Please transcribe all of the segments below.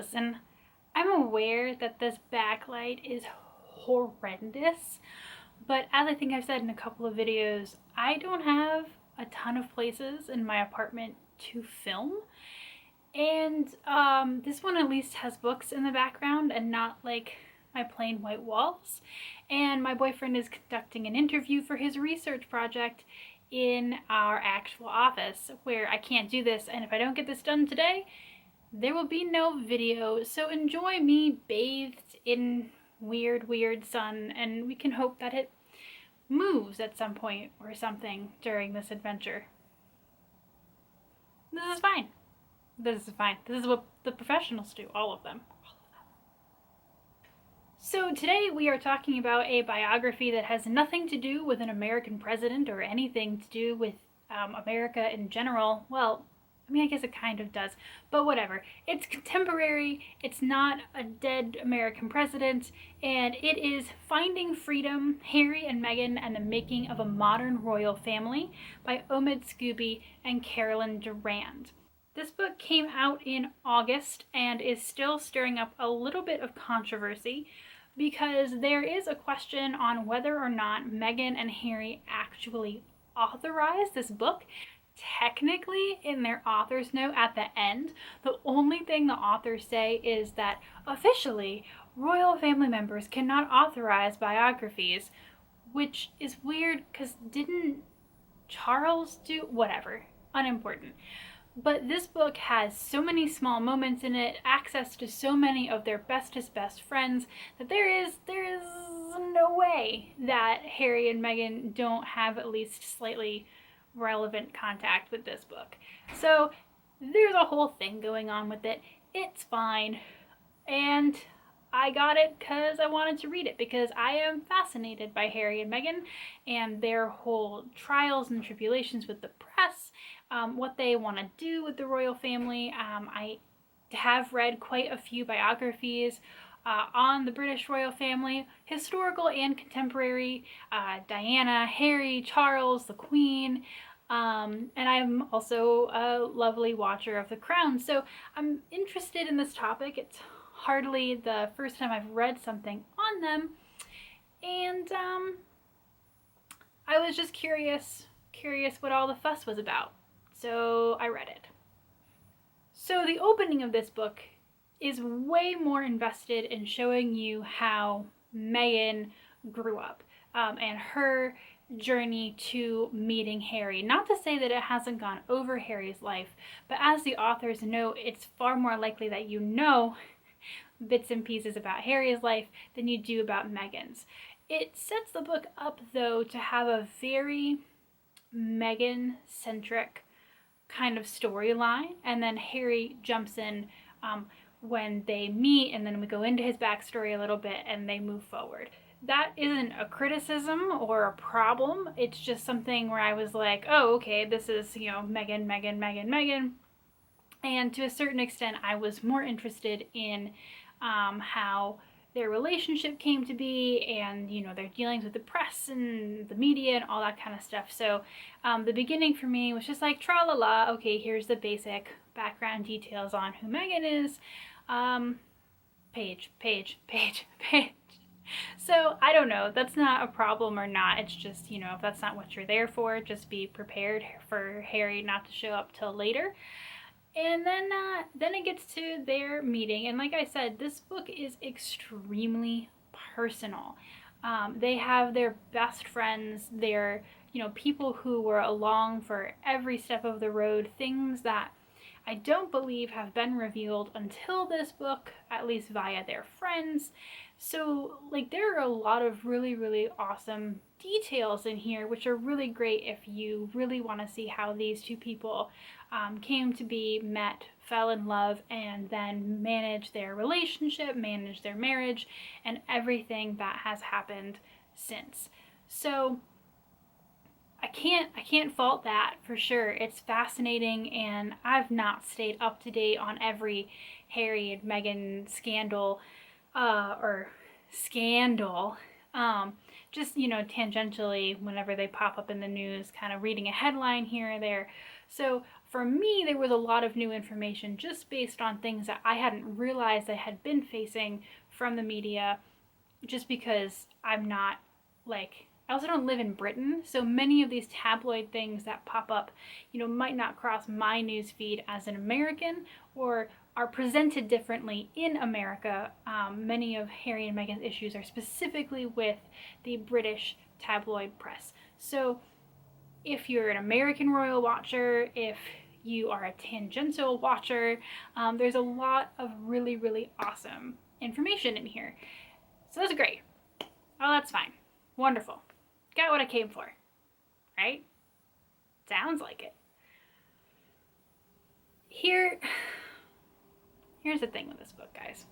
listen, I'm aware that this backlight is horrendous, but as I think I've said in a couple of videos, I don't have a ton of places in my apartment to film. And this one at least has books in the background and not like my plain white walls. And my boyfriend is conducting an interview for his research project in our actual office where I can't do this, and if I don't get this done today, there will be no video. So enjoy me bathed in weird sun, and we can hope that it moves at some point or something during this adventure. This is fine. This is fine. This is what the professionals do, all of them. So today we are talking about a biography that has nothing to do with an American president or anything to do with America in general. Well, I mean, I guess it kind of does, but whatever. It's contemporary, it's not a dead American president, and it is Finding Freedom, Harry and Meghan and the Making of a Modern Royal Family by Omid Scoobie and Carolyn Durand. This book came out in August and is still stirring up a little bit of controversy because there is a question on whether or not Meghan and Harry actually authorized this book. Technically, in their author's note at the end, the only thing the authors say is that officially, royal family members cannot authorize biographies, which is weird because didn't Charles do? Whatever, unimportant. But this book has so many small moments in it, access to so many of their bestest best friends, that there is no way that Harry and Meghan don't have at least slightly relevant contact with this book. So there's a whole thing going on with it. It's fine. And I got it because I wanted to read it because I am fascinated by Harry and Meghan and their whole trials and tribulations with the press, what they want to do with the royal family. I have read quite a few biographies on the British royal family, historical and contemporary, Diana, Harry, Charles, the Queen, and I'm also a lovely watcher of The Crown, so I'm interested in this topic. It's hardly the first time I've read something on them, and I was just curious what all the fuss was about, so I read it. So the opening of this book is way more invested in showing you how Meghan grew up and her journey to meeting Harry. Not to say that it hasn't gone over Harry's life, but as the authors note, it's far more likely that you know bits and pieces about Harry's life than you do about Meghan's. It sets the book up, though, to have a very Meghan-centric kind of storyline, and then Harry jumps in when they meet, and then we go into his backstory a little bit and they move forward. That isn't a criticism or a problem. It's just something where I was like, oh, okay, this is, Meghan. And to a certain extent, I was more interested in how their relationship came to be and, their dealings with the press and the media and all that kind of stuff. So the beginning for me was just like, tra-la-la, okay, here's the basic background details on who Meghan is. Page. So I don't know, that's not a problem or not. It's just, if that's not what you're there for, just be prepared for Harry not to show up till later. And then it gets to their meeting, and like I said, this book is extremely personal. They have their best friends, their people who were along for every step of the road, things that I don't believe have been revealed until this book, at least via their friends. So there are a lot of really awesome details in here, which are really great if you really want to see how these two people came to be, met, fell in love, and then managed their relationship, managed their marriage, and everything that has happened since. So I can't fault that for sure. It's fascinating, and I've not stayed up to date on every Harry and Meghan scandal, just tangentially whenever they pop up in the news, kind of reading a headline here or there. So for me, there was a lot of new information just based on things that I hadn't realized I had been facing from the media, just because I'm not, like, I also don't live in Britain, so many of these tabloid things that pop up, might not cross my news feed as an American, or are presented differently in America. Many of Harry and Meghan's issues are specifically with the British tabloid press. So if you're an American royal watcher, if you are a tangential watcher, there's a lot of really, really awesome information in here. So that's great. Oh, that's fine. Wonderful. Got what I came for, right? Sounds like it. Here's the thing with this book, guys.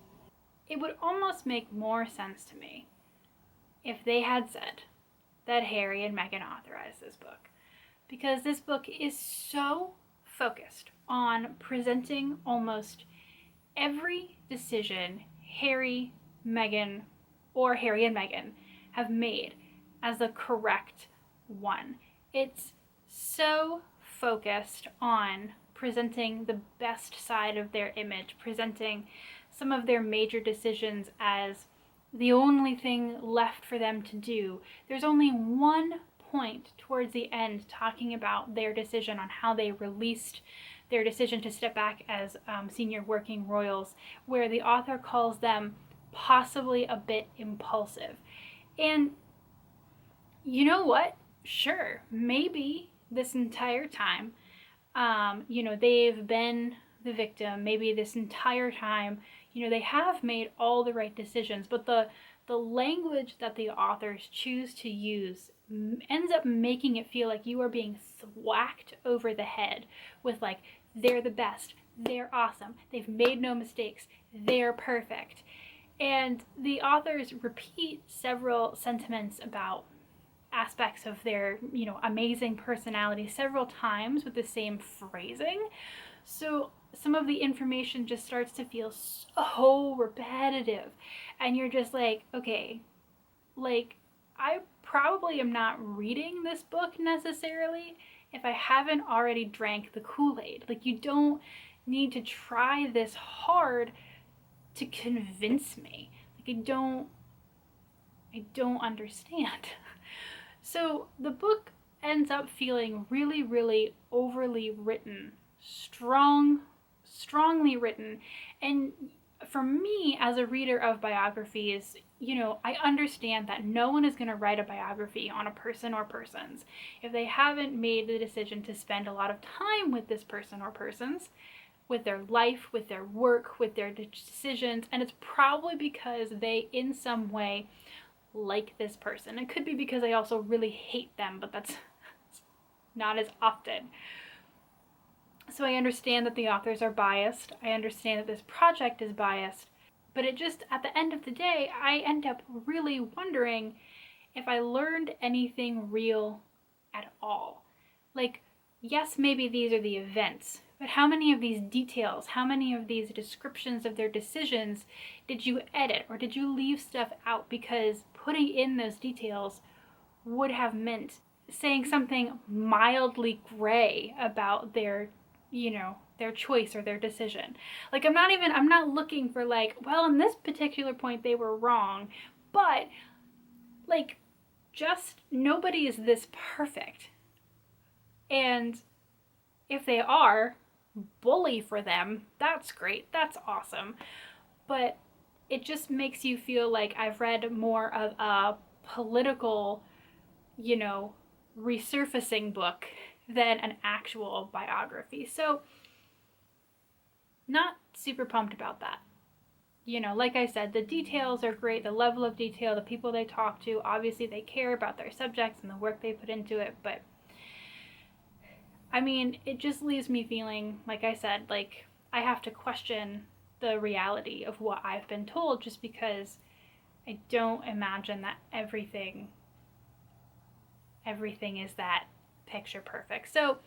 It would almost make more sense to me if they had said that Harry and Meghan authorized this book, because this book is so focused on presenting almost every decision Harry, Meghan, or Harry and Meghan have made as the correct one. It's so focused on presenting the best side of their image, presenting some of their major decisions as the only thing left for them to do. There's only one point towards the end talking about their decision on how they released their decision to step back as senior working royals, where the author calls them possibly a bit impulsive. And you know what? Sure, maybe this entire time, they've been the victim. Maybe this entire time, they have made all the right decisions, but the language that the authors choose to use ends up making it feel like you are being thwacked over the head with, like, they're the best, they're awesome, they've made no mistakes, they're perfect. And the authors repeat several sentiments about aspects of their, amazing personality several times with the same phrasing. So some of the information just starts to feel so repetitive. And you're just like, okay, like, I probably am not reading this book necessarily if I haven't already drank the Kool-Aid. Like, you don't need to try this hard to convince me. Like, I don't understand. So the book ends up feeling really, really overly written, strongly written. And for me, as a reader of biographies, I understand that no one is going to write a biography on a person or persons if they haven't made the decision to spend a lot of time with this person or persons, with their life, with their work, with their decisions. And it's probably because they, in some way, like this person. It could be because I also really hate them, but that's not as often. So I understand that the authors are biased. I understand that this project is biased. But it just, at the end of the day, I end up really wondering if I learned anything real at all. Like, yes, maybe these are the events, but how many of these details, how many of these descriptions of their decisions did you edit, or did you leave stuff out because putting in those details would have meant saying something mildly gray about their, their choice or their decision? Like, I'm not looking for, like, well, in this particular point they were wrong, but, like, just nobody is this perfect. And if they are, bully for them. That's great. That's awesome. But it just makes you feel like I've read more of a political, resurfacing book than an actual biography. So, not super pumped about that. Like I said, the details are great, the level of detail, the people they talk to, obviously they care about their subjects and the work they put into it, but I mean, it just leaves me feeling, like I said, like I have to question the reality of what I've been told, just because I don't imagine that everything is that picture perfect. So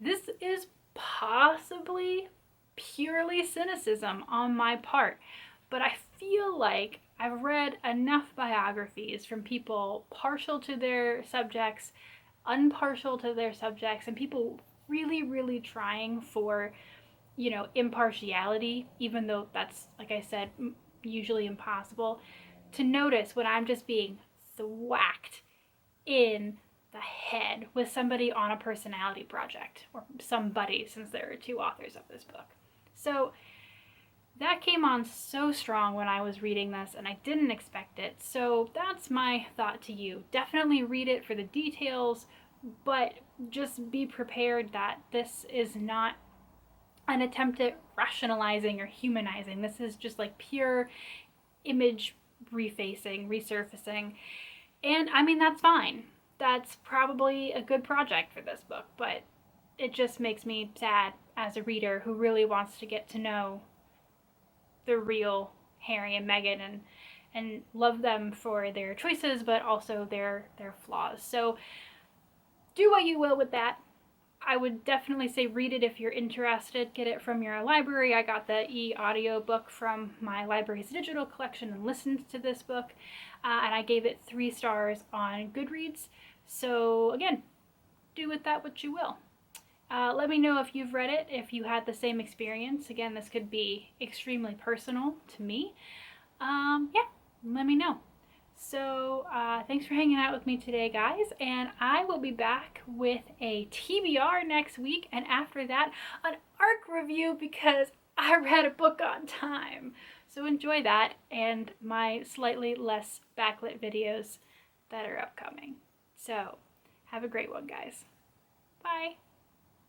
this is possibly purely cynicism on my part, but I feel like I've read enough biographies from people partial to their subjects, unpartial to their subjects, and people really, really trying for, you know, impartiality, even though that's, like I said, usually impossible, to notice when I'm just being thwacked in the head with somebody on a personality project, or somebody, since there are two authors of this book. So that came on so strong when I was reading this, and I didn't expect it. So that's my thought to you. Definitely read it for the details, but just be prepared that this is not an attempt at rationalizing or humanizing. This is just like pure image refacing, resurfacing. And I mean, that's fine. That's probably a good project for this book, but it just makes me sad as a reader who really wants to get to know the real Harry and Meghan and love them for their choices, but also their flaws. So do what you will with that. I would definitely say read it if you're interested. Get it from your library. I got the e-audio book from my library's digital collection and listened to this book, and I gave it 3 stars on Goodreads. So again, do with that what you will. Let me know if you've read it, if you had the same experience. Again, this could be extremely personal to me. Yeah, let me know. So thanks for hanging out with me today, guys, and I will be back with a TBR next week, and after that, an ARC review because I read a book on time. So enjoy that and my slightly less backlit videos that are upcoming. So have a great one, guys. Bye.